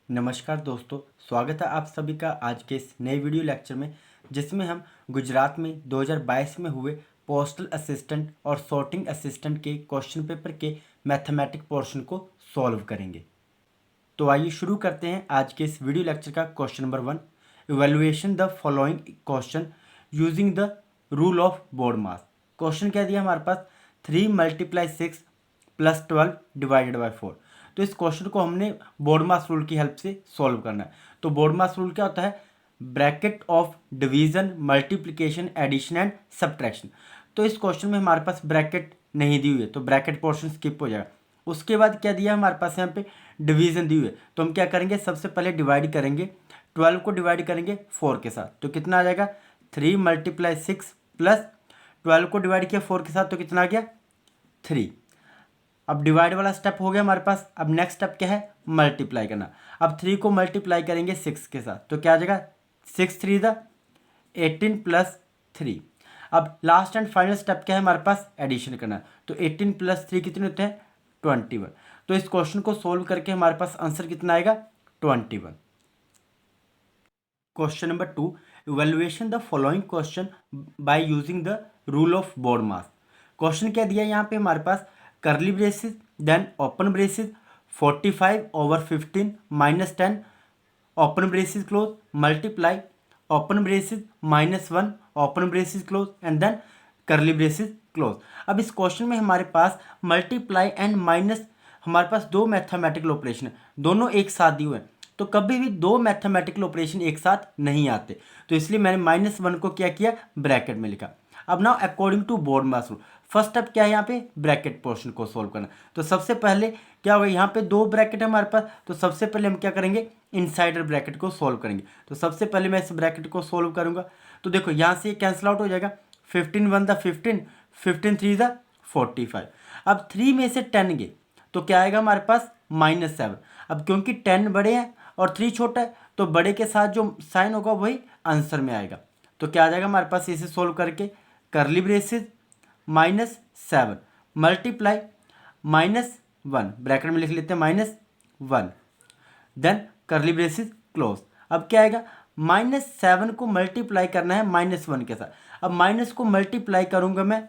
नमस्कार दोस्तों, स्वागत है आप सभी का आज के इस नए वीडियो लेक्चर में, जिसमें हम गुजरात में 2022 में हुए पोस्टल असिस्टेंट और सॉर्टिंग असिस्टेंट के क्वेश्चन पेपर के मैथमेटिक पोर्शन को सॉल्व करेंगे। तो आइए शुरू करते हैं आज के इस वीडियो लेक्चर का question number 1। Evaluation the following question using the rule of BODMAS. Question क्या दिया हमारे पास, 3 × 6 + 12 ÷ 4। तो इस क्वेश्चन को हमने बोर्ड मास रूल की हेल्प से सॉल्व करना है। तो बोर्ड मास रूल क्या होता है, bracket of division, multiplication, addition and subtraction. तो इस क्वेश्चन में हमारे पास ब्रैकेट नहीं दी हुई है, तो ब्रैकेट पोर्शन स्किप हो जाएगा। उसके बाद क्या दिया हमारे पास, यहाँ पे डिवीजन दी हुई है, तो हम क्या करेंगे, सबसे पहले डिवाइड करेंगे, 12 को डिवाइड करेंगे 4 के साथ, तो कितना आ जाएगा 3 × 6 + 12 को डिवाइड किया 4 के साथ, तो कितना आ गया 3। अब डिवाइड वाला स्टेप हो गया हमारे पास। अब नेक्स्ट स्टेप क्या है, मल्टीप्लाई करना। अब 3 को मल्टीप्लाई करेंगे 6 के साथ, तो क्या आ जाएगा 6 × 3 = 18 + 3। अब लास्ट एंड फाइनल स्टेप क्या है हमारे पास, एडिशन करना। तो 18 + 3 कितने होते हैं, 21। तो इस क्वेश्चन को सोल्व करके हमारे पास आंसर कितना आएगा, 21। Question number 2, evaluation the following question by using the rule of BODMAS. Question क्या दिया है यहाँ पे हमारे पास, curly braces then open braces 45/15 - 10 open braces close multiply open braces -1 open braces close and then curly braces close. अब इस question में हमारे पास मल्टीप्लाई एंड माइनस, हमारे पास दो मैथमेटिकल ऑपरेशन है, दोनों एक साथ दिए हुए हैं। तो कभी भी दो मैथमेटिकल ऑपरेशन एक साथ नहीं आते, तो इसलिए मैंने -1 को क्या किया, ब्रैकेट में लिखा। अब now according to BODMAS rule, first step क्या है यहाँ पे, ब्रैकेट पोर्शन को सोल्व करना। तो सबसे पहले क्या होगा, यहाँ पे दो ब्रैकेट है हमारे पास, तो सबसे पहले हम क्या करेंगे, इनसाइडर ब्रैकेट को सोल्व करेंगे। तो सबसे पहले मैं इस ब्रैकेट को सोल्व करूंगा, तो देखो यहाँ से कैंसिल आउट हो जाएगा, 15 × 1 = 15, 15 × 3 = 45। अब 3 में से 10 गए तो क्या आएगा हमारे पास, -7। अब क्योंकि 10 बड़े हैं और 3 छोटा है, तो बड़े के साथ जो साइन होगा वही आंसर में आएगा। तो क्या आ जाएगा हमारे पास, इसे सोल्व करके करली ब्रेसेस -7 मल्टीप्लाई -1 ब्रैकेट में लिख लेते हैं -1 देन करली ब्रेसेस क्लोज। अब क्या आएगा, -7 को मल्टीप्लाई करना है -1 के साथ। अब माइनस को मल्टीप्लाई करूंगा मैं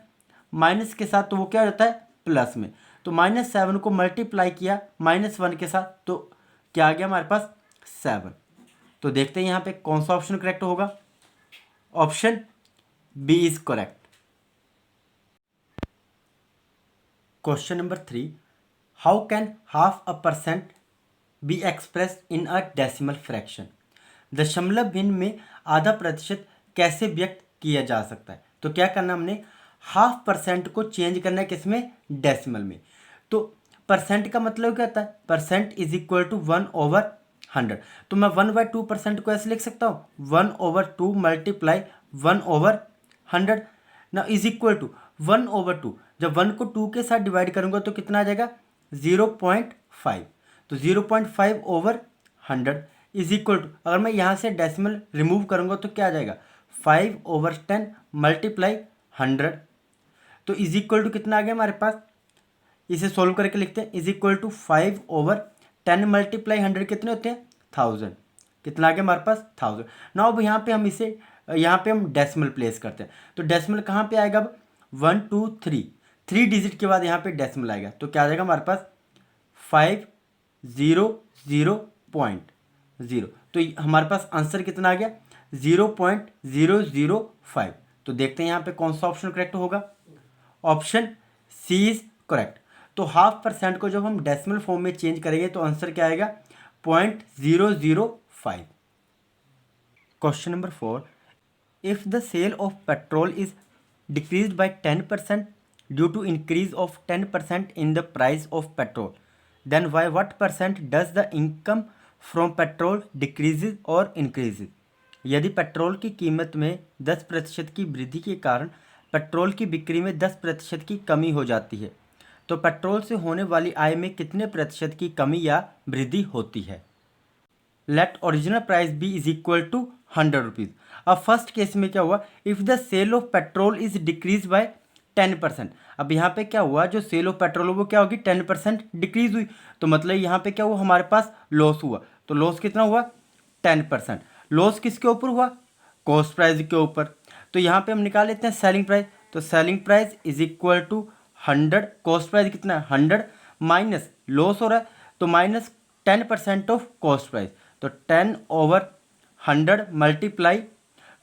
माइनस के साथ, तो वो क्या हो जाता है, प्लस में। तो -7 को मल्टीप्लाई किया -1 के साथ, तो क्या आ गया हमारे पास, 7। तो देखते हैं यहाँ पे कौन सा ऑप्शन करेक्ट होगा। Option B is correct. Question number 3, how can 0.5% be express in a decimal fraction. दशमलव भिन्न में आधा प्रतिशत कैसे व्यक्त किया जा सकता है। तो क्या करना, हमने 0.5% को चेंज करना है किसमें, डेसिमल में। तो परसेंट का मतलब क्या होता है, परसेंट इज इक्वल टू 1/100। तो मैं 1/2% को ऐसे लिख सकता हूँ, 1/2 मल्टीप्लाई 1/100 ना इज इक्वल टू 1/2। जब 1 को 2 के साथ डिवाइड करूंगा तो कितना आ जाएगा, 0.5। तो 0.5/100 इज इक्वल टू, अगर मैं यहाँ से डेसिमल रिमूव करूंगा तो क्या आ जाएगा, 5/10 मल्टीप्लाई 100। तो इज इक्वल टू कितना आ गया हमारे पास, इसे सोल्व करके लिखते हैं, इज इक्वल टू 5/10 मल्टीप्लाई 100 कितने होते हैं, 1000। कितना आ गया हमारे पास, 1000। नाउ अब यहाँ पे हम इसे, यहाँ पे हम डेसिमल प्लेस करते हैं। तो डेसिमल कहाँ पे आएगा, अब 1 2 3 डिजिट के बाद यहाँ पे डेसिमल आएगा, तो क्या आ जाएगा हमारे पास 500.0। तो हमारे पास आंसर कितना आ गया, 0.005। तो देखते हैं यहाँ पे कौन सा ऑप्शन करेक्ट होगा। Option C is correct. तो 0.5% को जब हम डेसिमल फॉर्म में चेंज करेंगे तो आंसर क्या आएगा, 0.005। Question number 4, if the sale of petrol is decreased by 10% due to increase of 10% in the price of petrol, then by what percent does the income from petrol decreases or increases। यदि petrol की कीमत में 10% की वृद्धि के कारण petrol की बिक्री में 10% की कमी हो जाती है, तो पेट्रोल से होने वाली आय में कितने प्रतिशत की कमी या वृद्धि होती है। Let original price be is equal to 100 rupees. अब फर्स्ट केस में क्या हुआ, if the sale of petrol is decrease by 10%। अब यहाँ पे क्या हुआ, जो सेल ऑफ पेट्रोल वो क्या होगी, 10% डिक्रीज हुई, तो मतलब यहाँ पे क्या हुआ, हमारे पास लॉस हुआ। तो लॉस कितना हुआ 10%। लॉस किसके ऊपर हुआ, कॉस्ट प्राइस के ऊपर। तो यहाँ पे हम निकाल लेते हैं सेलिंग प्राइस। तो selling price is equal to 100, cost price कितना है 100 माइनस लॉस हो रहा है तो माइनस 10% ऑफ कॉस्ट प्राइस। तो 10/100 मल्टीप्लाई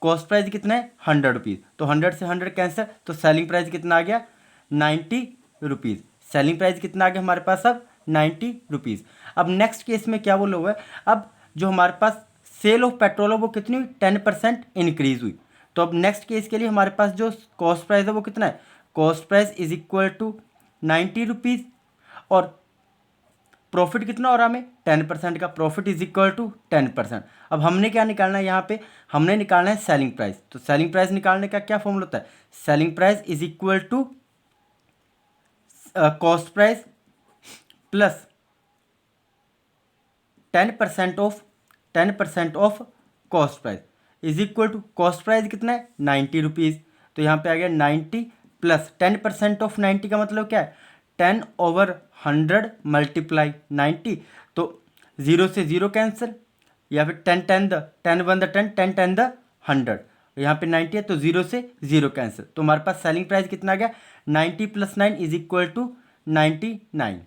कॉस्ट प्राइस कितना है 100 रुपीज़। तो 100 से 100 कैंसिल, तो सेलिंग प्राइस कितना आ गया 90 रुपीज़। सेलिंग प्राइस कितना आ गया हमारे पास अब 90 रुपीज़। अब नेक्स्ट केस में क्या बोला हुआ है, अब जो हमारे पास सेल ऑफ पेट्रोल है वो कितनी हुई 10% इंक्रीज हुई। तो अब नेक्स्ट केस के लिए हमारे पास जो कॉस्ट प्राइस है वो कितना है, cost price is equal to 90 rupees और प्रॉफिट कितना हो रहा है हमें 10% का, प्रॉफिट इज इक्वल टू 10%। अब हमने क्या निकालना है यहाँ पे, हमने निकालना है सेलिंग प्राइस। तो सेलिंग प्राइस निकालने का क्या फॉर्मूला होता है, selling price is equal to cost price plus 10% of cost price is equal to cost price कितना है 90 रुपीज़। तो यहाँ पे आ गया 90 प्लस 10% ऑफ 90 का मतलब क्या है 10/100 मल्टीप्लाई 90। तो 0 से 0 कैंसिल, या फिर 10 यहाँ पे 90 है तो 0 से 0 कैंसिल। तो हमारे पास सेलिंग प्राइस कितना आ गया 90 + 9 इज इक्वल टू 99।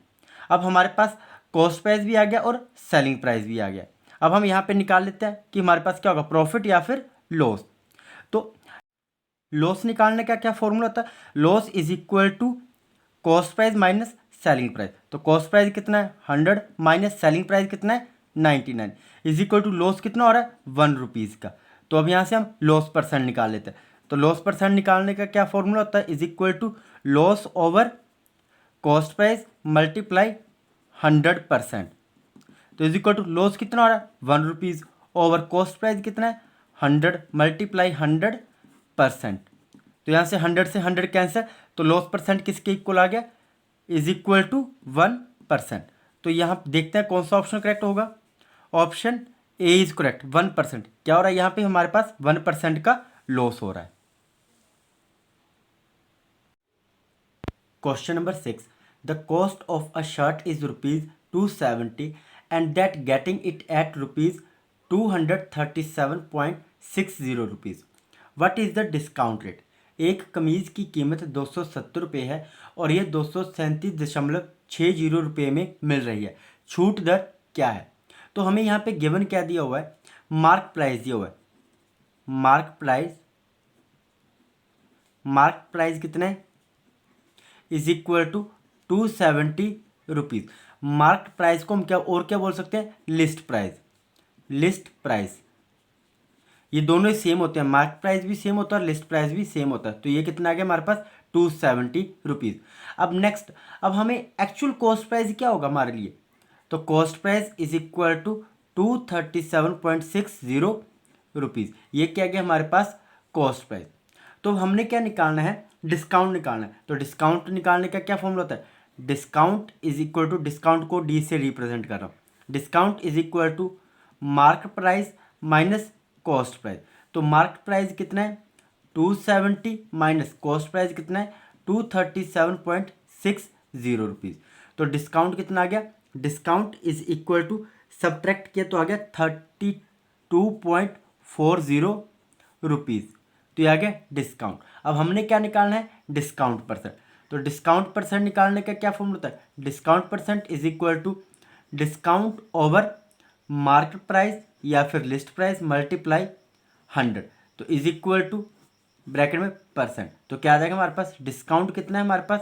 अब हमारे पास कॉस्ट प्राइस भी आ गया और सेलिंग प्राइस भी आ गया। अब हम यहाँ पे निकाल लेते हैं कि हमारे पास क्या होगा, प्रॉफिट या फिर लॉस। तो लॉस निकालने का क्या फॉर्मूला होता है, loss is equal to cost price minus selling price. तो कॉस्ट प्राइस कितना है 100 माइनस सेलिंग प्राइस कितना है 99 इज इक्वल टू लॉस कितना हो रहा है 1 रुपीज़ का। तो अब यहाँ से हम लॉस परसेंट निकाल लेते हैं। तो लॉस परसेंट निकालने का क्या फॉर्मूला होता है, is equal to loss over cost price multiply 100%। तो इज इक्वल टू लॉस कितना हो रहा है 1 रुपीज़ ओवर कॉस्ट प्राइस कितना है 100 मल्टीप्लाई 100%। तो यहाँ से 100 से 100 कैंसिल, तो लॉस परसेंट किसके इक्वल आ गया, इज इक्वल टू 1%। तो यहाँ देखते हैं कौन सा ऑप्शन करेक्ट होगा, ऑप्शन ए इज करेक्ट 1%। क्या हो रहा है यहाँ पे हमारे पास 1% का लॉस हो रहा है। Question number 6, the cost of a shirt is ₹270 and that getting it at ₹237.60। What is the discount rate. एक कमीज़ की कीमत 270 रुपये है और ये 237.60 रुपये में मिल रही है, छूट दर क्या है। तो हमें यहाँ पे गिवन क्या दिया हुआ है, मार्क प्राइस दिया हुआ है। मार्क प्राइस कितना है, is equal to 270 rupees. Mark price को हम क्या और क्या बोल सकते हैं, लिस्ट प्राइस। ये दोनों ही सेम होते हैं, मार्क प्राइस भी सेम होता है और लिस्ट प्राइस भी सेम होता है। तो ये कितना आ गया हमारे पास 270 रुपीज़। अब नेक्स्ट, अब हमें एक्चुअल कॉस्ट प्राइस क्या होगा हमारे लिए, तो cost price is equal to 237.60 rupees. ये क्या गया हमारे पास कॉस्ट प्राइस। तो हमने क्या निकालना है, डिस्काउंट निकालना है। तो डिस्काउंट निकालने का क्या फॉर्मूला होता है, discount is equal to, discount को डी से रिप्रेजेंट कर रहा हूँ, discount is equal to mark price minus cost price. तो मार्क प्राइस कितना है 270 माइनस कॉस्ट प्राइस कितना है 237.60 रुपीज़। तो डिस्काउंट कितना आ गया, discount is equal to subtract किया तो आ गया 32.40 रुपीज़। तो ये आ गया डिस्काउंट। अब हमने क्या निकालना है, डिस्काउंट परसेंट। तो डिस्काउंट परसेंट निकालने का क्या फॉर्मूला होता है, discount percent is equal to discount over market price या फिर लिस्ट प्राइस मल्टीप्लाई 100। तो इज इक्वल टू ब्रैकेट में परसेंट। तो क्या आ जाएगा हमारे पास, डिस्काउंट कितना है हमारे पास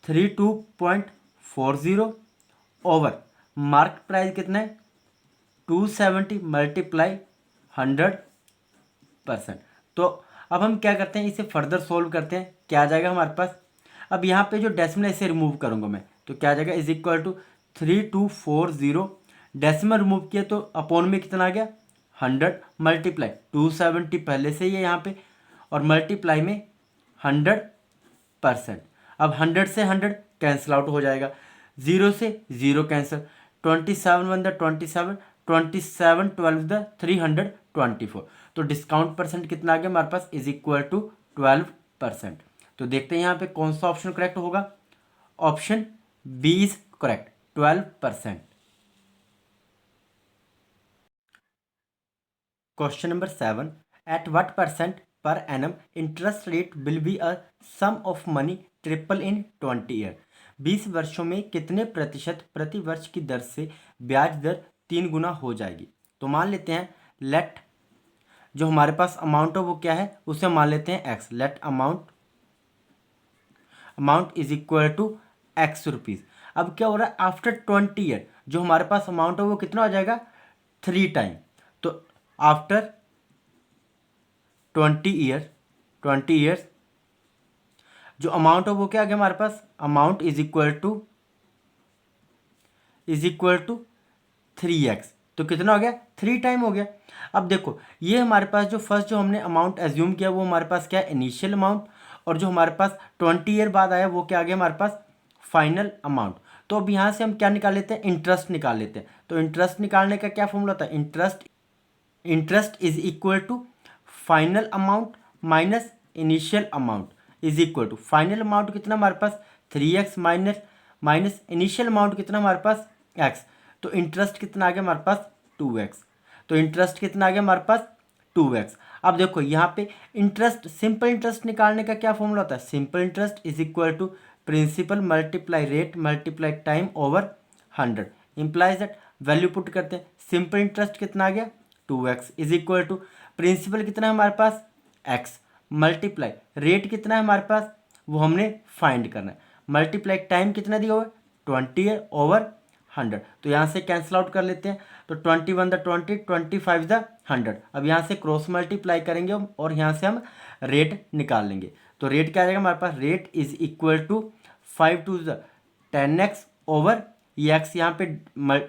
32.40 ओवर मार्क प्राइस कितना है 270 मल्टीप्लाई 100%। तो अब हम क्या करते हैं, इसे फर्दर सोल्व करते हैं। क्या आ जाएगा हमारे पास, अब यहाँ पे जो डेसिमल इसे रिमूव करूँगा मैं, तो क्या आ जाएगा is equal to 3240। Decimal remove किया तो अपॉन में कितना आ गया 100 मल्टीप्लाई 270 पहले से ही है यहाँ पे और मल्टीप्लाई में 100%। अब 100 से 100 कैंसिल आउट हो जाएगा, 0 से 0 कैंसिल, 27 1 27, 27 12 324। तो डिस्काउंट परसेंट कितना आ गया हमारे पास, इज इक्वल टू 12%। तो देखते हैं यहाँ पे कौन सा ऑप्शन करेक्ट होगा, option B is correct 12%। Question number 7, at what percent per annum interest rate will be a sum of money triple in 20 year. 20 वर्षों में कितने प्रतिशत प्रति वर्ष की दर से ब्याज दर 3 गुना हो जाएगी। तो मान लेते हैं लेट जो हमारे पास अमाउंट है वो क्या है, उसे मान लेते हैं x. Let amount is equal to x rupees. अब क्या हो रहा है, आफ्टर 20 ईयर जो हमारे पास अमाउंट है वो कितना हो जाएगा, 3 टाइम। तो आफ्टर 20 ईयर्स जो अमाउंट है वो क्या आ गया हमारे पास, amount is equal to 3x। तो कितना हो गया, 3 टाइम हो गया। अब देखो ये हमारे पास जो फर्स्ट जो हमने अमाउंट एज्यूम किया वो हमारे पास क्या है, इनिशियल अमाउंट, और जो हमारे पास 20 ईयर बाद आया वो क्या आ गया हमारे पास, फाइनल अमाउंट। तो अब यहाँ से हम क्या निकाल लेते हैं, इंटरेस्ट निकाल लेते हैं। तो इंटरेस्ट निकालने का क्या फॉर्मूला था, interest is equal to final amount minus initial amount is equal to final amount कितना हमारे पास 3x माइनस इनिशियल अमाउंट कितना हमारे पास x। तो इंटरेस्ट कितना आ गया हमारे पास 2x। तो इंटरेस्ट कितना आ गया हमारे पास 2x। अब देखो यहाँ पे इंटरेस्ट, सिंपल इंटरेस्ट निकालने का क्या फॉर्मूला होता है, simple interest is equal to principal multiply rate multiply time over 100 implies that. Value put करते हैं, सिंपल इंटरेस्ट कितना आ गया 2x is equal to principal कितना है हमारे पास x मल्टीप्लाई रेट कितना है हमारे पास वो हमने फाइंड करना है, मल्टीप्लाई टाइम कितना दिया हुआ है 20 ओवर 100। तो यहाँ से कैंसिल आउट कर लेते हैं। तो 21 द 20, 25 द 100। अब यहाँ से क्रॉस मल्टीप्लाई करेंगे हम और यहाँ से हम रेट निकाल लेंगे। तो रेट क्या आ जाएगा हमारे पास, rate is equal to 5 to the 10x over ये x यहाँ पे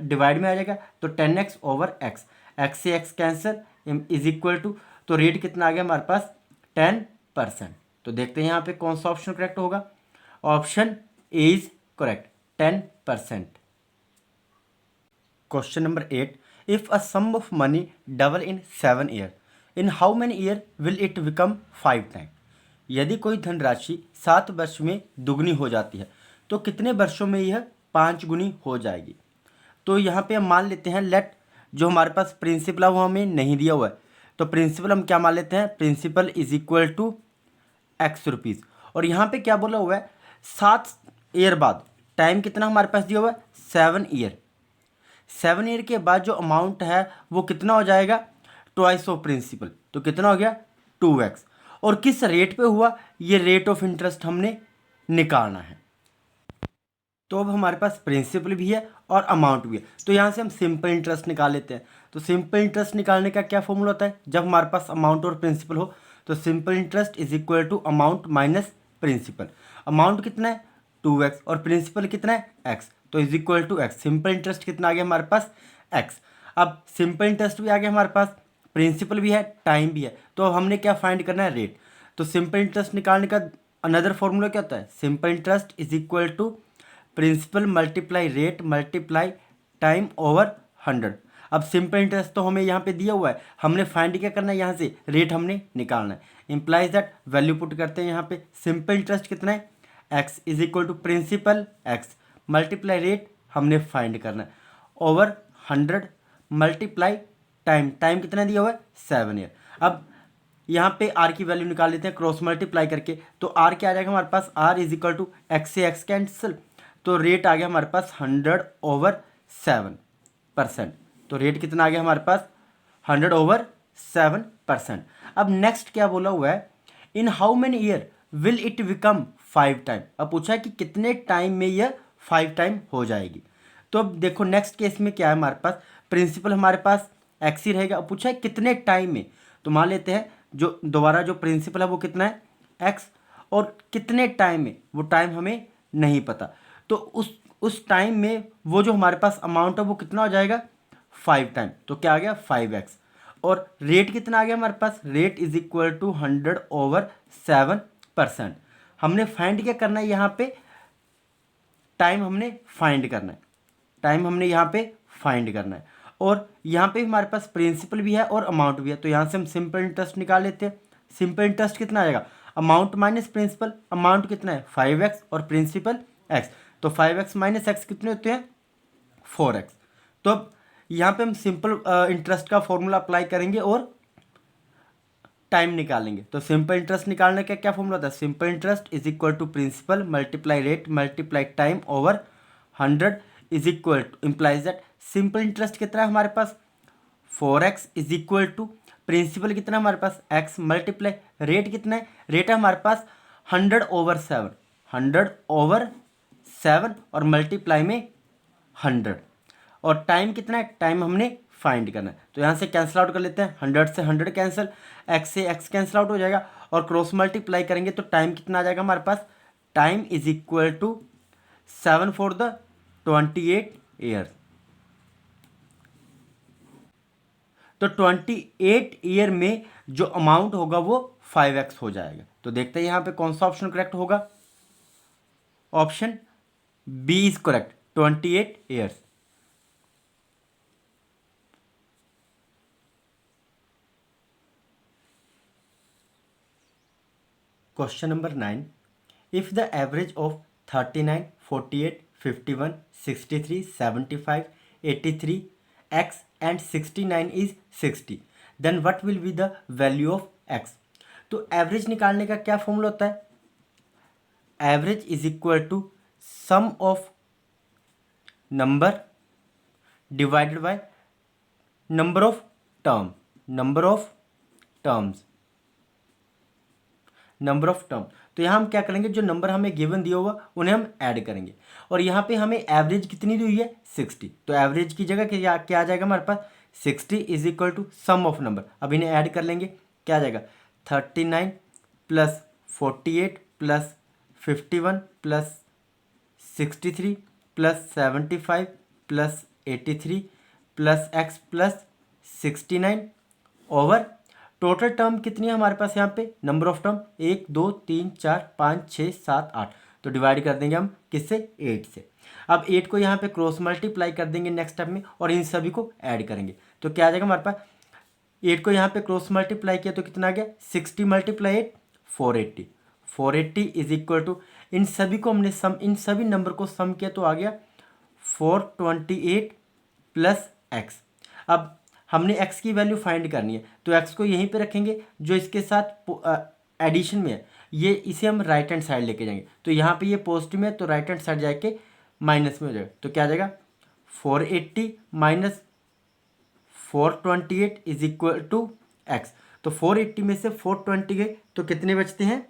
डिवाइड में आ जाएगा। तो 10x ओवर x, x से x cancel is equal to, तो रेट कितना आ गया हमारे पास 10%। तो देखते हैं यहाँ पे कौन सा ऑप्शन करेक्ट होगा, option A is correct 10%। Question number 8, if a sum of money double in 7 year, in how many year will it become 5 time. यदि कोई धनराशि 7 वर्ष में दुगनी हो जाती है तो कितने वर्षों में यह 5 गुनी हो जाएगी। तो यहाँ पे हम मान लेते हैं लेट जो हमारे पास प्रिंसिपल है वो हमें नहीं दिया हुआ है। तो प्रिंसिपल हम क्या मान लेते हैं, principal is equal to x rupees. और यहाँ पे क्या बोला हुआ है, 7 ईयर बाद टाइम कितना हमारे पास दिया हुआ है 7 ईयर। 7 ईयर के बाद जो अमाउंट है वो कितना हो जाएगा, ट्वाइस ऑफ प्रिंसिपल। तो कितना हो गया 2x। और किस रेट पे हुआ, ये रेट ऑफ इंटरेस्ट हमने निकालना है। तो अब हमारे पास प्रिंसिपल भी है और अमाउंट भी है। तो यहाँ से हम सिंपल इंटरेस्ट निकाल लेते हैं। तो सिंपल इंटरेस्ट निकालने का क्या फॉर्मूला होता है, जब हमारे पास अमाउंट और प्रिंसिपल हो तो simple interest is equal to amount minus principal. Amount कितना है 2x और प्रिंसिपल कितना है x, तो is equal to x। Simple interest कितना आ गया हमारे पास x। अब सिंपल इंटरेस्ट भी आ गया हमारे पास, प्रिंसिपल भी है, टाइम भी है। तो अब हमने क्या फाइंड करना है, रेट। तो सिंपल इंटरेस्ट निकालने का अनदर फॉर्मूला क्या होता है, simple interest is equal to principal multiply rate multiply time over 100। अब सिंपल इंटरेस्ट तो हमें यहाँ पे दिया हुआ है, हमने फाइंड क्या करना है, यहाँ से रेट हमने निकालना है। इंप्लाइज दैट वैल्यू पुट करते हैं यहाँ पे, सिंपल इंटरेस्ट कितना है x is equal to principal x multiply rate हमने फाइंड करना है ओवर 100 मल्टीप्लाई टाइम कितना दिया हुआ है 7 ईयर। अब यहाँ पे r की वैल्यू निकाल लेते हैं क्रॉस मल्टीप्लाई करके। तो r क्या आ जाएगा हमारे पास, r is equal to x से x कैंसिल, तो रेट आ गया हमारे पास 100 ओवर 7%। तो रेट कितना आ गया हमारे पास 100 ओवर 7%। अब नेक्स्ट क्या बोला हुआ है, इन how many year will it become 5 time. अब पूछा है कि कितने टाइम में यह 5 टाइम हो जाएगी। तो अब देखो नेक्स्ट केस में क्या है हमारे पास, प्रिंसिपल हमारे पास x ही रहेगा। अब पूछा है कितने टाइम में, तो मान लेते हैं जो दोबारा जो प्रिंसिपल है वो कितना है x, और कितने टाइम में वो टाइम हमें नहीं पता। तो उस टाइम में वो जो हमारे पास अमाउंट है वो कितना हो जाएगा 5 टाइम। तो क्या आ गया 5x। और रेट कितना आ गया हमारे पास, rate is equal to 100 over 7%। हमने फाइंड क्या करना है यहाँ पे, टाइम हमने फाइंड करना है, टाइम हमने यहाँ पे फाइंड करना है। और यहाँ पे हमारे पास प्रिंसिपल भी है और अमाउंट भी है। तो यहाँ से हम सिंपल इंटरेस्ट निकाल लेते हैं। सिंपल इंटरेस्ट कितना आएगा, अमाउंट माइनस प्रिंसिपल। अमाउंट कितना है 5x और प्रिंसिपल x। तो 5x माइनस x कितने होते हैं 4x। तो अब यहाँ पे हम सिंपल इंटरेस्ट का फॉर्मूला अप्लाई करेंगे और टाइम निकालेंगे। तो सिंपल इंटरेस्ट निकालने का क्या फॉर्मूला होता है, simple interest is equal to principal multiply rate multiply time over 100 is equal to implies that simple interest कितना है हमारे पास 4x is equal to principal कितना है हमारे पास x मल्टीप्लाई रेट कितना है, रेट है हमारे पास 100/7 100/7 और मल्टीप्लाई में 100 और टाइम कितना है, टाइम हमने फाइंड करना है। तो यहाँ से कैंसिल आउट कर लेते हैं, 100 से 100 कैंसिल, x से x कैंसिल आउट हो जाएगा और क्रॉस मल्टीप्लाई करेंगे तो टाइम कितना आ जाएगा हमारे पास, time is equal to 7 for the 28 year. तो 28 ईयर में जो अमाउंट होगा वो 5x हो जाएगा। तो देखते हैं यहाँ पे कौन सा ऑप्शन करेक्ट होगा, option B is correct 28 years. Question number 9, if the average of 39, 48, 51, 63, 75, 83, x and 69 is 60, then what will be the value of x। तो एवरेज निकालने का क्या फॉर्मूला होता है, average is equal to sum of number divided by number of term, number of terms, number of term. तो यहाँ हम क्या करेंगे, जो नंबर हमें गिवन दिया हुआ उन्हें हम ऐड करेंगे और यहाँ पे हमें एवरेज कितनी दी हुई है 60, तो एवरेज की जगह क्या आ जाएगा हमारे पास 60 is equal to sum of number. अब इन्हें ऐड कर लेंगे, क्या आ जाएगा 39 plus 48 plus 51 plus 63 plus 75 plus 83 plus x plus 69 over total term कितनी है हमारे पास यहाँ पे, नंबर ऑफ टर्म 1 2 3 4 5 6 7 8, तो डिवाइड कर देंगे हम किससे 8 से। अब 8 को यहाँ पे क्रॉस मल्टीप्लाई कर देंगे नेक्स्ट स्टेप में और इन सभी को ऐड करेंगे तो क्या आ जाएगा हमारे पास, 8 को यहाँ पे क्रॉस मल्टीप्लाई किया तो कितना आ गया 60 मल्टीप्लाई 8 480, 480 इज इक्वल टू इन सभी को हमने सम, इन सभी नंबर को सम किया तो आ गया 428 प्लस एक्स। अब हमने x की वैल्यू फाइंड करनी है तो x को यहीं पे रखेंगे, जो इसके साथ एडिशन में है ये इसे हम राइट हैंड साइड लेके जाएंगे, तो यहाँ पे ये पॉजिटिव में है तो राइट हैंड साइड जाके माइनस में हो जाएगा, तो क्या आ जाएगा 480 minus 428 is equal to x। तो 480 में से 420 गए तो कितने बचते हैं,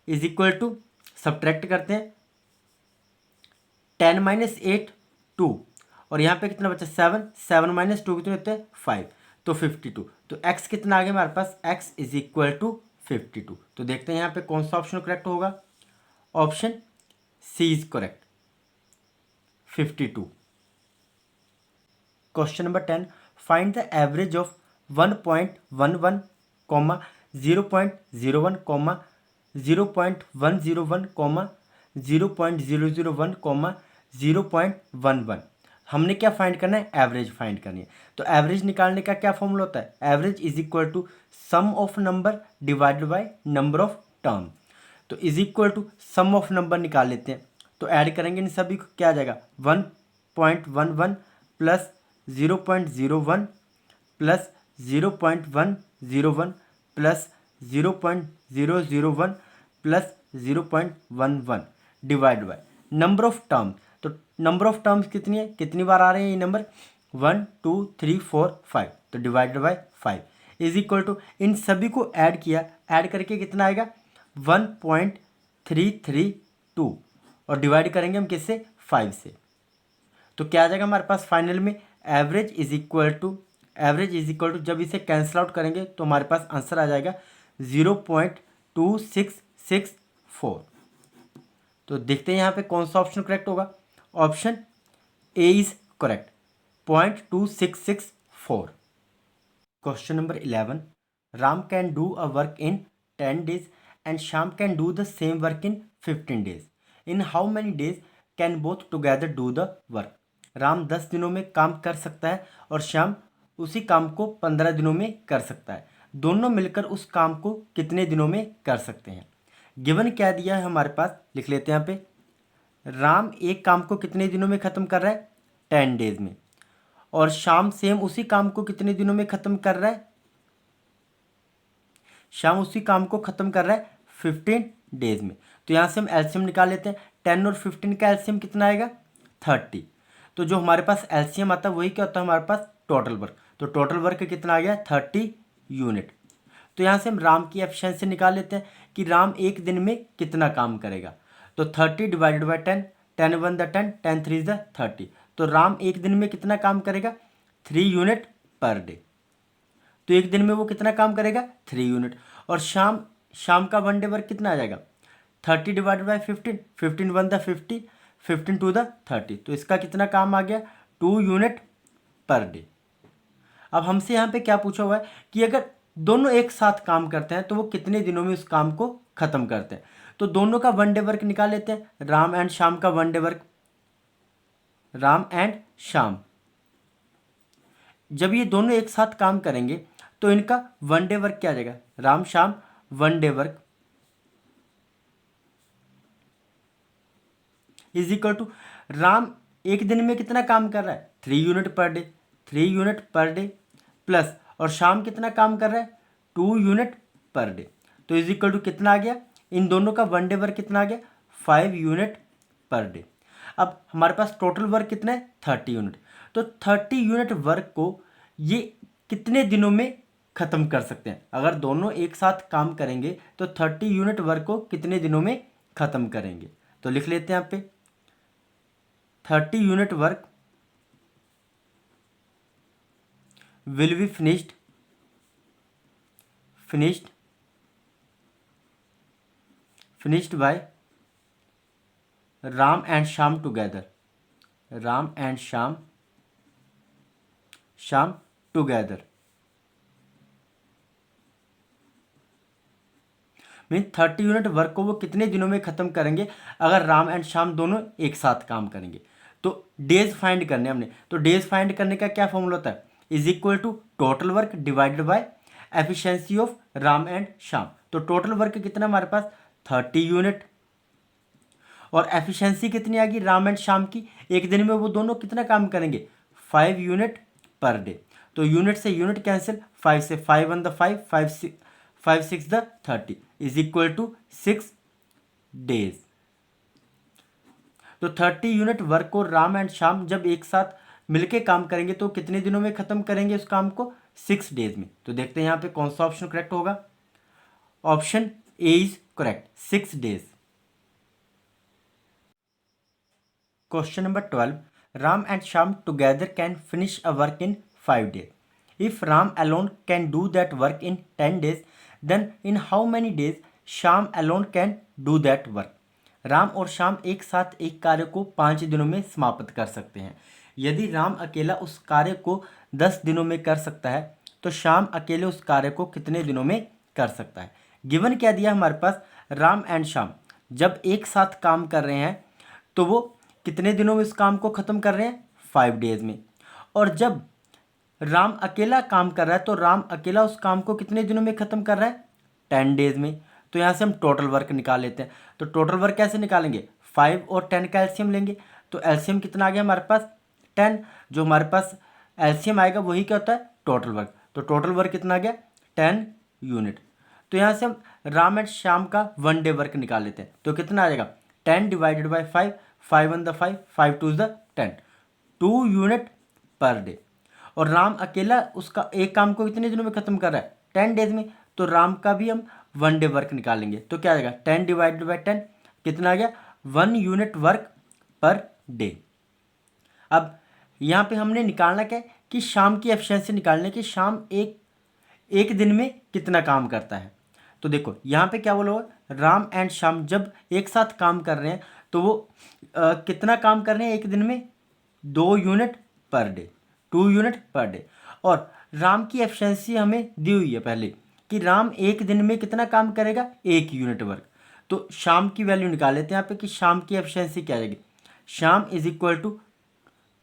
इज इक्वल टू सब्ट्रैक्ट करते हैं 10 माइनस 8 2 और यहाँ पे कितना बचा 7, 7 माइनस 2 कितने होते हैं 5, तो 52। तो x कितना आ गया हमारे पास, x इज इक्वल टू 52। तो देखते हैं यहाँ पे कौन सा ऑप्शन करेक्ट होगा, option C is correct 52। Question number 10, find the average of 1.11, 0.01, 0.101, 0.001, 0.11। हमने क्या फाइंड करना है, एवरेज फाइंड करनी है। तो एवरेज निकालने का क्या फॉर्मूला होता है, average is equal to sum of number divided by number of term. तो is equal to sum of number निकाल लेते हैं तो ऐड करेंगे इन सभी को, क्या आ जाएगा 1.11 plus 0.01 plus 0.101 plus 0.001 plus 0.11 divide by number of term. तो नंबर ऑफ टर्म्स कितनी है, कितनी बार आ रहे हैं ये नंबर 1 2 3 4 5, तो divided by 5 is equal to इन सभी को ऐड किया, ऐड करके कितना आएगा 1.332 और डिवाइड करेंगे हम किससे 5 से। तो क्या आ जाएगा हमारे पास फाइनल में एवरेज इज इक्वल टू जब इसे कैंसिल आउट करेंगे तो हमारे पास आंसर आ जाएगा 0.2664। तो देखते हैं यहाँ पे कौन सा ऑप्शन करेक्ट होगा, option A is correct 0.2664। Question number 11, Ram can do a work in 10 days and Shyam can do the same work in 15 days। In how many days can both together do the work. Ram 10 दिनों में काम कर सकता है और श्याम उसी काम को 15 दिनों में कर सकता है, दोनों मिलकर उस काम को कितने दिनों में कर सकते हैं। गिवन क्या दिया है हमारे पास, लिख लेते हैं यहाँ पे, राम एक काम को कितने दिनों में ख़त्म कर रहा है 10 days में और श्याम सेम उसी काम को कितने दिनों में ख़त्म कर रहा है श्याम उसी काम को ख़त्म कर रहा है 15 डेज में। तो यहाँ से हम एलसीएम निकाल लेते हैं। 10 और 15 का एलसीएम कितना आएगा 30। तो जो हमारे पास एलसीएम आता है वही क्या होता है हमारे पास टोटल वर्क। तो टोटल वर्क कितना आ गया 30 यूनिट। तो यहाँ से हम राम की एफिशिएंसी निकाल लेते हैं कि राम एक दिन में कितना काम करेगा। तो 30 डिवाइडेड बाई 10, 10 1 द 10, 10 3 द 30। तो राम एक दिन में कितना काम करेगा 3 यूनिट पर डे। तो एक दिन में वो कितना काम करेगा 3 यूनिट। और शाम का वन डे वर्क कितना आ जाएगा 30 डिवाइडेड बाई 15, 15 1 द 50, 15 2 द 30। तो इसका कितना काम आ गया 2 यूनिट पर डे। अब हमसे यहाँ पे क्या पूछा हुआ है कि अगर दोनों एक साथ काम करते हैं तो वो कितने दिनों में उस काम को खत्म करते हैं। तो दोनों का वन डे वर्क निकाल लेते हैं। राम एंड श्याम का one day work, Ram and Shyam जब ये दोनों एक साथ काम करेंगे तो इनका वन डे वर्क क्या आ जाएगा, Ram Shyam one day work is equal to Ram एक दिन में कितना काम कर रहा है 3 unit per day, 3 unit per debt plus और शाम कितना काम कर रहा है 2 यूनिट पर डे। तो इज इक्वल टू कितना आ गया, इन दोनों का वन डे वर्क कितना आ गया 5 यूनिट पर डे। अब हमारे पास टोटल वर्क कितना है 30 यूनिट। तो 30 यूनिट वर्क को ये कितने दिनों में ख़त्म कर सकते हैं। अगर दोनों एक साथ काम करेंगे तो 30 यूनिट वर्क को कितने दिनों में ख़त्म करेंगे। तो लिख लेते हैं यहाँ पे 30 unit work will be finished by Ram and Shyam together, Ram and Shyam together mean 30 unit work को वो कितने दिनों में ख़त्म करेंगे अगर राम एंड श्याम दोनों एक साथ काम करेंगे। तो डेज फाइंड करने हमने, तो डेज फाइंड करने का क्या फॉर्मूला होता है is equal to total work divided by efficiency of Ram and Shyam. तो टोटल वर्क कितना हमारे पास 30 यूनिट और एफिशिएंसी कितनी आ गई राम एंड श्याम की, एक दिन में वो दोनों कितना काम करेंगे 5 यूनिट पर डे। तो यूनिट से यूनिट कैंसिल, 5 से 5 1 द 5, 5 6 द 30 इज इक्वल टू 6 डेज। तो 30 यूनिट वर्क को राम एंड श्याम जब एक साथ मिलके काम करेंगे तो कितने दिनों में खत्म करेंगे उस काम को 6 डेज में। तो देखते हैं यहाँ पे कौन सा ऑप्शन करेक्ट होगा। Option A is correct 6 days. Question number 12, Ram and Shyam together can finish a work in 5 days. If Ram alone can do that work in 10 days then in how many days Shyam alone can do that work. Ram और श्याम एक साथ एक कार्य को 5 दिनों में समाप्त कर सकते हैं। यदि राम अकेला उस कार्य को 10 दिनों में कर सकता है तो श्याम अकेले उस कार्य को कितने दिनों में कर सकता है। गिवन क्या दिया हमारे पास, राम एंड श्याम जब एक साथ काम कर रहे हैं तो वो कितने दिनों में उस काम को ख़त्म कर रहे हैं 5 डेज में। और जब राम अकेला काम कर रहा है तो राम अकेला उस काम को कितने दिनों में ख़त्म कर रहा है 10 डेज में। तो यहाँ से हम टोटल वर्क निकाल लेते हैं। तो टोटल वर्क कैसे निकालेंगे, 5 और 10 का एलसीएम लेंगे। तो एलसीएम कितना आ गया हमारे पास 10, जो हमारे पास एलसीएम आएगा वही क्या होता है टोटल वर्क। तो टोटल वर्क कितना आ गया 10 यूनिट। तो यहाँ से हम राम एंड श्याम का वन डे वर्क निकाल लेते हैं। तो कितना आ जाएगा 10 डिवाइडेड बाई 5, 5 1 द 5, 5 2 द 10, 2 यूनिट पर डे। और राम अकेला उसका एक काम को कितने दिनों में ख़त्म कर रहा है 10 डेज में। तो राम का भी हम वन डे वर्क निकालेंगे। तो क्या आ जाएगा 10 डिवाइडेड बाई 10 कितना आ गया 1 यूनिट वर्क पर डे। अब यहाँ पे हमने निकालना क्या है कि शाम की एफिशिएंसी निकालने की, शाम एक दिन में कितना काम करता है। तो देखो यहाँ पे क्या बोला हुआ, राम एंड श्याम जब एक साथ काम कर रहे हैं तो वो कितना काम कर रहे हैं एक दिन में 2 unit per day, 2 unit per day. और राम की एफिशिएंसी हमें दी हुई है पहले कि राम एक दिन में कितना काम करेगा 1 यूनिट वर्क। तो शाम की वैल्यू निकाल लेते हैं यहाँ पे कि शाम की एफिशिएंसी क्या आएगी, Shyam is equal to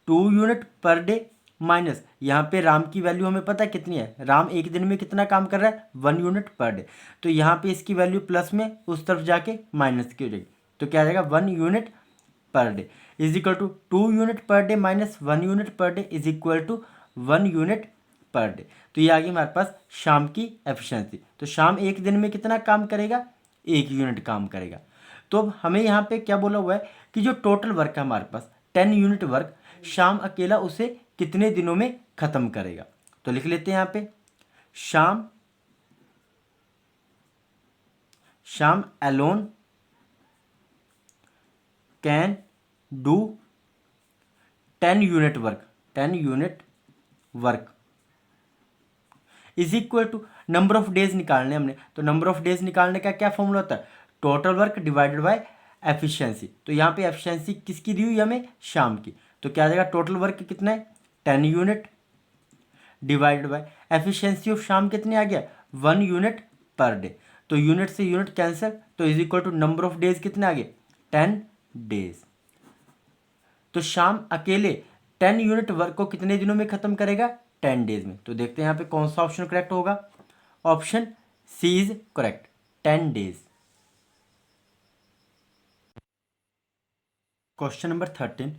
2 unit per day minus यहाँ पे राम की वैल्यू हमें पता है कितनी है, राम एक दिन में कितना काम कर रहा है 1 यूनिट पर डे। तो यहाँ पे इसकी वैल्यू प्लस में उस तरफ जाके माइनस की हो जाएगी। तो क्या आ जाएगा 1 unit per day is equal to 2 unit per day minus 1 unit per day is equal to 1 unit per day. तो ये आ गई हमारे पास शाम की एफिशिएंसी। तो शाम एक दिन में कितना काम करेगा, 1 यूनिट काम करेगा। तो अब हमें यहाँ पे क्या बोला हुआ है कि जो टोटल वर्क है हमारे पास 10 यूनिट वर्क, शाम अकेला उसे कितने दिनों में खत्म करेगा। तो लिख लेते हैं यहाँ पे Shyam alone can do 10 unit work is equal to number of days निकालने हमने। तो नंबर ऑफ डेज निकालने का क्या फॉर्मूला होता है, total work divided by efficiency. तो यहाँ पे एफिशिएंसी किसकी दी हुई है हमें, शाम की। तो क्या आ जाएगा, टोटल वर्क कितना है 10 unit divided by efficiency of शाम कितने आ गया 1 यूनिट पर डे। तो यूनिट से यूनिट कैंसिल, तो is equal to number of days कितने आ गए 10 डेज। तो शाम अकेले 10 यूनिट वर्क को कितने दिनों में खत्म करेगा, 10 डेज में। तो देखते हैं यहाँ पे कौन सा ऑप्शन करेक्ट होगा। Option C is correct, 10 days. Question number 13,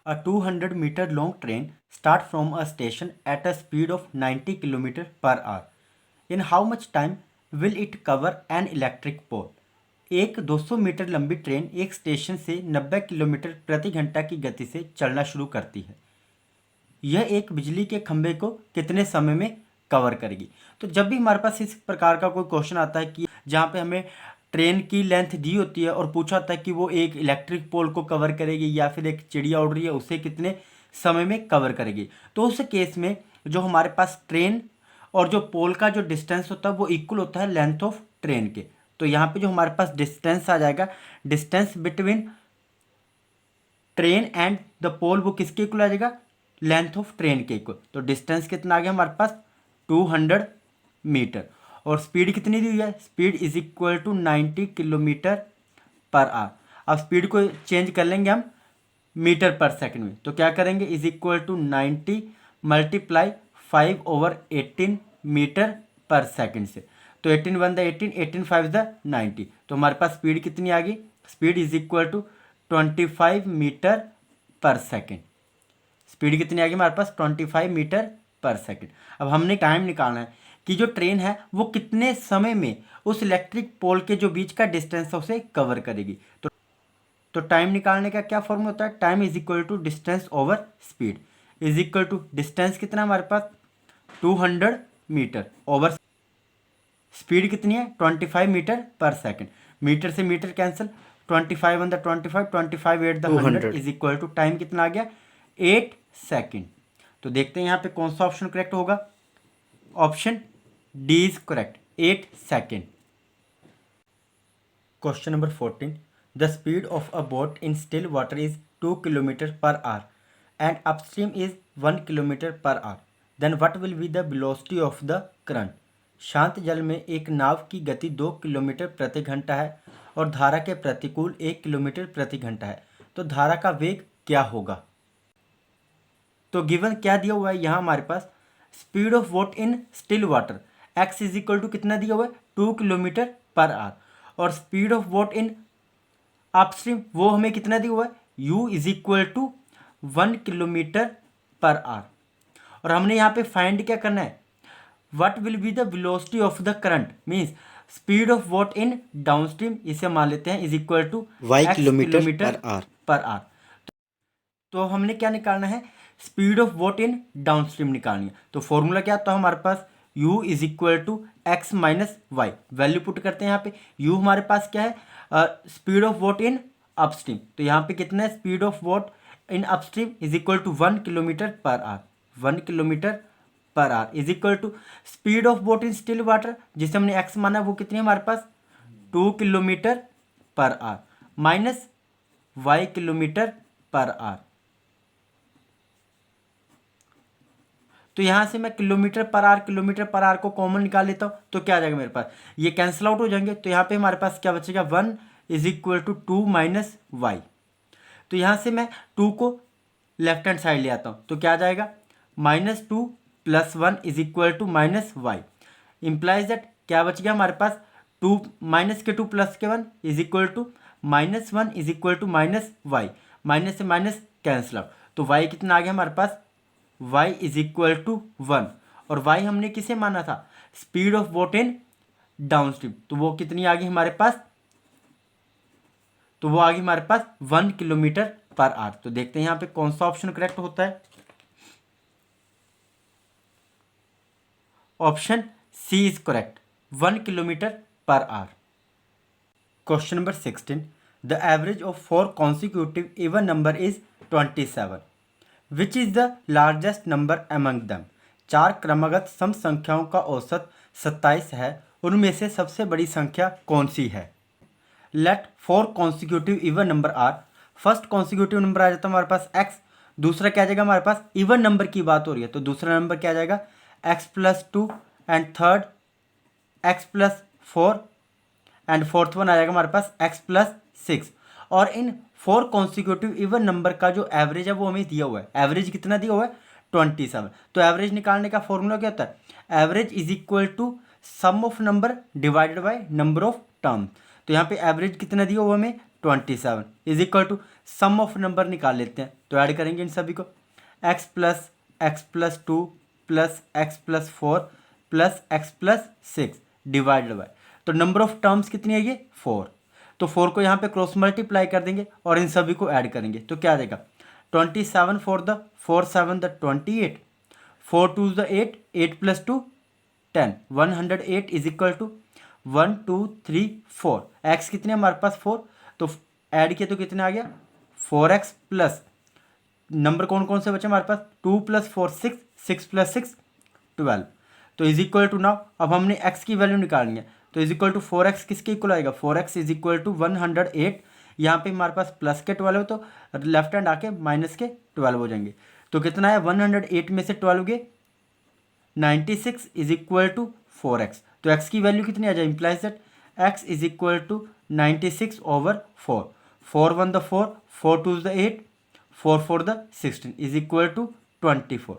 a 200 meter long train start from a station at a speed of 90 km per hour. In how much time will it cover an electric pole? एक 200 metre लंबी train एक station से 90 kilometre प्रति घंटा की गति से चलना शुरू करती है। यह एक बिजली के खंभे को कितने समय में कवर करेगी। तो जब भी हमारे पास इस प्रकार का कोई क्वेश्चन आता है कि जहाँ पे हमें ट्रेन की लेंथ दी होती है और पूछा होता है कि वो एक इलेक्ट्रिक पोल को कवर करेगी या फिर एक चिड़िया उड़ रही है उसे कितने समय में कवर करेगी, तो उस केस में जो हमारे पास ट्रेन और जो पोल का जो डिस्टेंस होता है वो इक्वल होता है लेंथ ऑफ ट्रेन के। तो यहाँ पे जो हमारे पास डिस्टेंस आ जाएगा, distance between train and the pole, वो किसके इक्वल आ जाएगा, लेंथ ऑफ ट्रेन के इक्वल। तो डिस्टेंस कितना आ गया हमारे पास 200 मीटर और स्पीड कितनी दी हुई है, speed is equal to 90 kilometre per hour. अब स्पीड को चेंज कर लेंगे हम मीटर पर सेकंड में। तो क्या करेंगे, is equal to 90 multiply 5/18 metre per second से। तो 18 1 द 18, 18 5 द 90। तो हमारे पास स्पीड कितनी आ गई, speed is equal to 25 metre per second. Speed कितनी आ गई हमारे पास 25 मीटर पर सेकंड। अब हमने टाइम निकालना है कि जो ट्रेन है वो कितने समय में उस इलेक्ट्रिक पोल के जो बीच का डिस्टेंस है उसे कवर करेगी। तो टाइम निकालने का क्या फॉर्मूला होता है, time is equal to distance over speed is equal to distance कितना हमारे पास 200 मीटर ओवर स्पीड कितनी है 25 मीटर पर सेकंड। मीटर से मीटर कैंसिल, 25 1 द 25, 25 8 द 100 इज इक्वल टू टाइम कितना आ गया 8 सेकंड। तो देखते हैं यहाँ पे कौन सा ऑप्शन करेक्ट होगा। ऑप्शन डी इज करेक्ट, 8 सेकंड। Question number 14, the speed of a boat in still water is 2 kilometre per hour and upstream is 1 kilometre per hour, then what will be the velocity of the current. शांत जल में एक नाव की गति 2 kilometre प्रति घंटा है और धारा के प्रतिकूल 1 किलोमीटर प्रति घंटा है, तो धारा का वेग क्या होगा। तो गिवन क्या दिया हुआ है यहाँ हमारे पास, speed of boat in still water x is equal to कितना दिया हुआ है 2 किलोमीटर पर आवर और speed of boat in upstream वो हमें कितना दिया हुआ है u is equal to 1 kilometre per hour. और हमने यहाँ पे फाइंड क्या करना है, what will be the velocity of the current, means speed of boat in downstream, इसे मान लेते हैं is equal to y kilometre per hour. तो हमने क्या निकालना है, speed of boat in downstream निकालनी है। तो फॉर्मूला क्या था हमारे पास, u is equal to x minus y, value put करते हैं यहाँ पे। u हमारे पास क्या है, speed of boat in upstream, तो यहाँ पे कितना है speed of boat in upstream is equal to 1 kilometre per hour, 1 kilometre per hour is equal to speed of boat in still water जिसे हमने x माना वो कितनी है हमारे पास 2 kilometre per hour minus y kilometre per hour. तो यहाँ से मैं किलोमीटर पर आवर को कॉमन निकाल लेता हूँ, तो क्या आ जाएगा मेरे पास, ये कैंसिल आउट हो जाएंगे। तो यहाँ पे हमारे पास क्या बचेगा 1 is equal to 2 minus y. तो यहाँ से मैं 2 को लेफ्ट हैंड साइड ले आता हूँ, तो क्या आ जाएगा -2 + 1 is equal to minus y. Implies that क्या बच गया हमारे पास 2 माइनस के 2 प्लस के 1 is equal to -1 is equal to minus y, minus से माइनस कैंसिल आउट। तो वाई कितना आ गया हमारे पास y इज इक्वल टू 1 और वाई हमने किसे माना था, speed of boat in downstream, तो वो कितनी आ गई हमारे पास, तो वो आ गई हमारे पास 1 किलोमीटर पर आवर। तो देखते हैं यहाँ पे कौन सा ऑप्शन करेक्ट होता है। Option C is correct, 1 kilometre per hour. Question number 16, the average of 4 consecutive even number is 27, which is the largest number among them. 4 क्रमगत सम संख्याओं का औसत 27 है, उनमें से सबसे बड़ी संख्या कौन सी है। Let 4 consecutive even number are, first consecutive number आ जाता है हमारे पास x, दूसरा क्या आ जाएगा हमारे पास, इवन नंबर की बात हो रही है तो दूसरा नंबर क्या आ जाएगा x+2 and third x+4 and fourth one आ जाएगा हमारे पास x+6। और इन 4 कॉन्सिक्यूटिव इवन नंबर का जो एवरेज है वो हमें दिया हुआ है, एवरेज कितना दिया हुआ है 27। तो एवरेज निकालने का फॉर्मूला क्या होता है, average is equal to sum of number divided by number of term. तो यहाँ पे एवरेज कितना दिया हुआ हमें 27 is equal to sum of number निकाल लेते हैं, तो ऐड करेंगे इन सभी को, x+2 plus x+4 plus x+6 divided by, तो नंबर ऑफ टर्म्स कितनी है ये 4, तो 4 को यहाँ पे क्रॉस मल्टीप्लाई कर देंगे और इन सभी को ऐड करेंगे तो क्या आ जाएगा 27 फॉर द 4 7 द 28, 4 2 द 8, 8+2 10, 108 इज इक्वल टू 1 2 3 4, एक्स कितने हमारे पास 4, तो ऐड किया तो कितना आ गया 4x प्लस नंबर कौन कौन से बचे हमारे पास 2 + 4 6, 6 + 6 12, तो इज इक्वल टू नाउ अब हमने x की वैल्यू निकालनी है, तो इज इक्वल टू 4x किसके इक्वल आएगा 4x इज इक्वल टू 108, यहाँ पे हमारे पास प्लस के 12 तो लेफ्ट हैंड आके माइनस के 12 हो जाएंगे, तो कितना है 108 में से 12 गए 96 इज इक्वल टू 4x, तो x की वैल्यू कितनी आ जाए, implies that x is equal to 96/4, 4 1 द 4, 4 2 द 8, 4 4 द 16 इज इक्वल टू 24,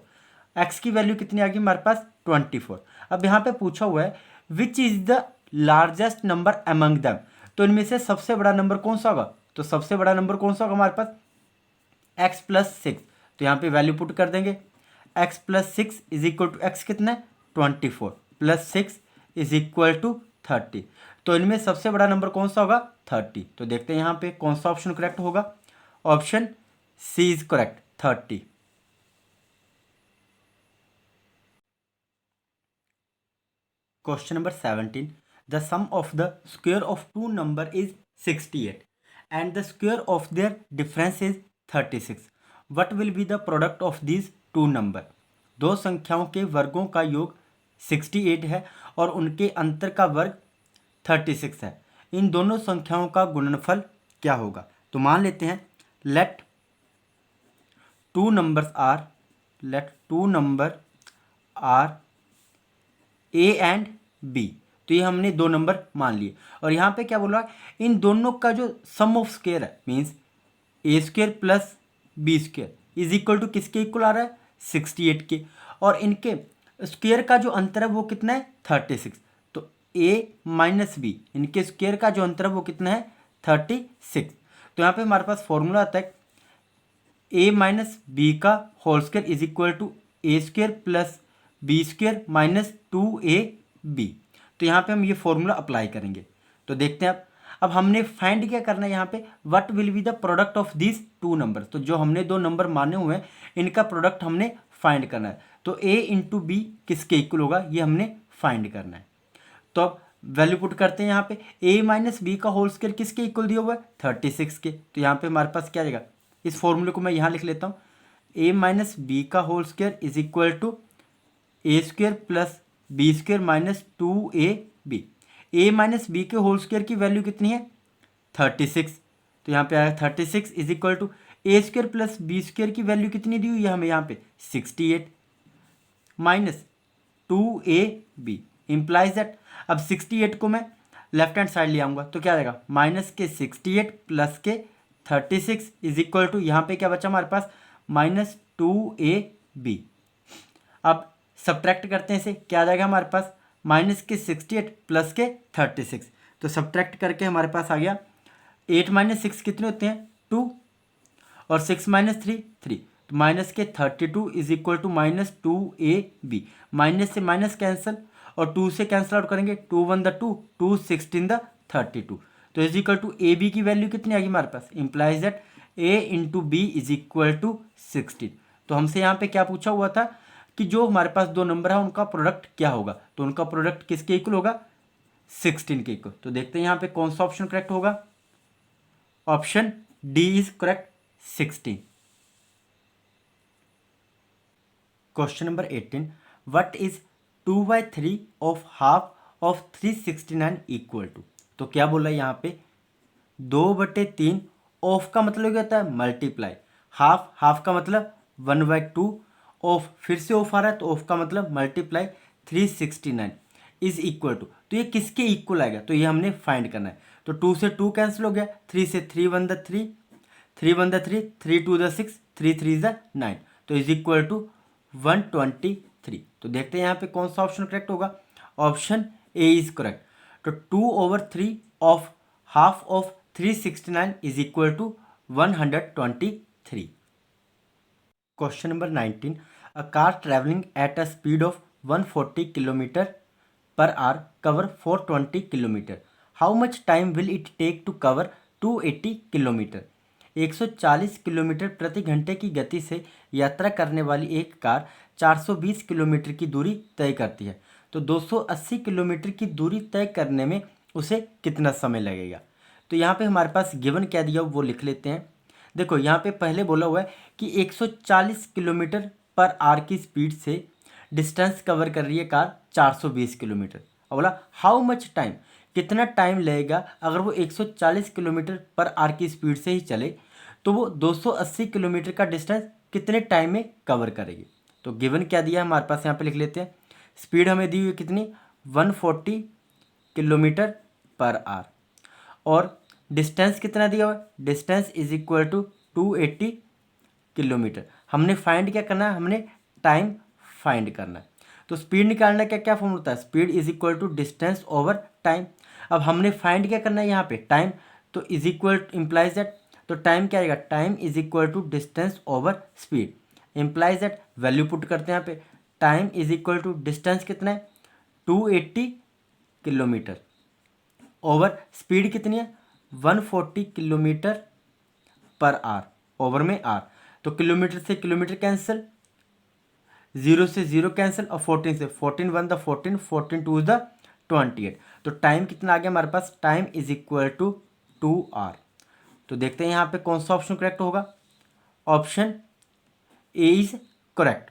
x की वैल्यू कितनी आ गई हमारे पास 24। अब यहाँ पे पूछा हुआ है विच is the largest number among them, तो इनमें से सबसे बड़ा नंबर कौन सा होगा, तो सबसे बड़ा नंबर कौन सा होगा हमारे पास x+6, तो यहाँ पे वैल्यू पुट कर देंगे x+6 is equal to x कितना है 24 प्लस 6 इज इक्वल टू 30, तो इनमें सबसे बड़ा नंबर कौन सा होगा 30, तो देखते हैं यहाँ पे कौन सा ऑप्शन करेक्ट होगा, option C is correct 30। Question number 17. The sum of the square of two number is 68 and the square of their difference is 36. What will be the product of these two number? दो संख्याओं के वर्गों का योग 68 है और उनके अंतर का वर्ग 36 है। इन दोनों संख्याओं का गुणनफल क्या होगा? तो मान लेते हैं let two numbers are a and b, तो ये हमने दो नंबर मान लिए और यहाँ पे क्या बोल रहा है इन दोनों का जो सम ऑफ स्क्वायर है means a² plus b² is equal to किसके इक्वल आ रहा है 68 के, और इनके स्क्वायर का जो अंतर है वो कितना है 36, तो a माइनस बी इनके स्क्वायर का जो अंतर है वो कितना है 36, तो यहाँ पे हमारे पास फॉर्मूला आता है a माइनस बी का whole square is equal to a² plus b² minus 2ab, तो यहाँ पे हम ये फॉर्मूला अप्लाई करेंगे। तो देखते हैं अब हमने फाइंड क्या करना है यहाँ पे what will be the product of this two number, तो जो हमने दो नंबर माने हुए हैं इनका प्रोडक्ट हमने फाइंड करना है, तो a इंटू बी किसके इक्वल होगा ये हमने फाइंड करना है। तो अब वैल्यू पुट करते हैं यहाँ पे a माइनस बी का होल स्क्वायर किसके इक्वल दिया हुआ है 36 के, तो यहाँ पे हमारे पास क्या आएगा, इस फॉर्मूले को मैं यहाँ लिख लेता हूँ a माइनस बी का whole square is equal to a² plus b² minus 2ab, a minus b के होल स्क्वायर की वैल्यू कितनी है 36, तो यहाँ पे आया 36 is equal to a² plus b² की वैल्यू कितनी दी हुई है हमें यहाँ पे 68 माइनस 2ab इम्प्लाइज दैट, अब 68 को मैं लेफ्ट हैंड साइड ले आऊँगा तो क्या आएगा माइनस के 68 प्लस के 36 इज इक्वल टू यहाँ पे क्या बचा हमारे पास माइनस 2ab। अब सब्ट्रैक्ट करते हैं इसे, क्या आ जाएगा हमारे पास माइनस के 68 प्लस के 36, तो सब्ट्रैक्ट करके हमारे पास आ गया 8 - 6 कितने होते हैं 2 और 6 - 3 3, तो माइनस के 32 is equal to -2ab, minus से माइनस कैंसिल और 2 से कैंसिल आउट करेंगे, 2 1 द 2, 2 16 द 32, तो is equal to A B की वैल्यू कितनी आ गई हमारे पास, implies that a into B is equal to 16। तो हमसे यहाँ पे क्या पूछा हुआ था कि जो हमारे पास दो नंबर है उनका प्रोडक्ट क्या होगा, तो उनका प्रोडक्ट किसके इक्वल होगा, 16 के इक्वल। तो देखते हैं यहाँ पे कौन सा ऑप्शन करेक्ट होगा, option D is correct, 16। Question number 18, what is 2/3 of half of 369 equal to. तो क्या बोला यहाँ पे, 2/3 ऑफ का मतलब क्या होता है, मल्टीप्लाई, हाफ, हाफ का मतलब 1/2 ऑफ, फिर से ऑफ आ रहा है तो ऑफ का मतलब मल्टीप्लाई 369 इज इक्वल टू, तो ये किसके इक्वल आएगा, तो ये हमने फाइंड करना है। तो 2 से 2 कैंसिल हो गया, 3 से 3 1 द 3, 3 1 द 3, 3 2 द 6, 3 3 द 9, तो इज इक्वल टू 123। तो देखते हैं यहाँ पे कौन सा ऑप्शन करेक्ट होगा, ऑप्शन ए इज करेक्ट। तो 2/3 of half of 369 is equal to 123। Question number 19, a car travelling at a speed of 140 kilometre per hour cover 420 kilometre, how much time will it take to cover 280 kilometre. 140 किलोमीटर प्रति घंटे की गति से यात्रा करने वाली एक कार 420 किलोमीटर की दूरी तय करती है, तो 280 किलोमीटर की दूरी तय करने में उसे कितना समय लगेगा। तो यहाँ पे हमारे पास गिवन क्या दिया वो लिख लेते हैं। देखो यहाँ पे पहले बोला हुआ है कि 140 किलोमीटर पर आवर की स्पीड से डिस्टेंस कवर कर रही है कार 420 किलोमीटर, और बोला हाउ मच टाइम, कितना टाइम लगेगा अगर वो 140 किलोमीटर पर आवर की स्पीड से ही चले, तो वो 280 किलोमीटर का डिस्टेंस कितने टाइम में कवर करेगी। तो गिवन क्या दिया है हमारे पास, यहाँ पे लिख लेते हैं। स्पीड हमें दी हुई कितनी, 140 किलोमीटर पर आवर, और डिस्टेंस कितना दिया हुआ है, distance is equal to 280 kilometre. हमने फाइंड क्या करना है, हमने टाइम फाइंड करना है। तो स्पीड निकालना क्या क्या फॉर्म होता है, speed is equal to distance over time. अब हमने फाइंड क्या करना है यहाँ पे, टाइम, तो इज इक्वल इम्प्लाइज दैट, तो टाइम क्या आएगा, time is equal to distance over speed, implies that value put करते हैं यहाँ पे, time is equal to distance कितना है 280 किलोमीटर, ओवर स्पीड कितनी है 140 किलोमीटर पर आवर, ओवर में आर, तो किलोमीटर से किलोमीटर कैंसिल, 0 से 0 कैंसिल, और 14 से 14 1 द 14, 14 2 द 28, तो टाइम कितना आ गया हमारे पास, time is equal to 2 R. तो देखते हैं यहाँ पे कौन सा ऑप्शन करेक्ट होगा, ऑप्शन ए इज करेक्ट।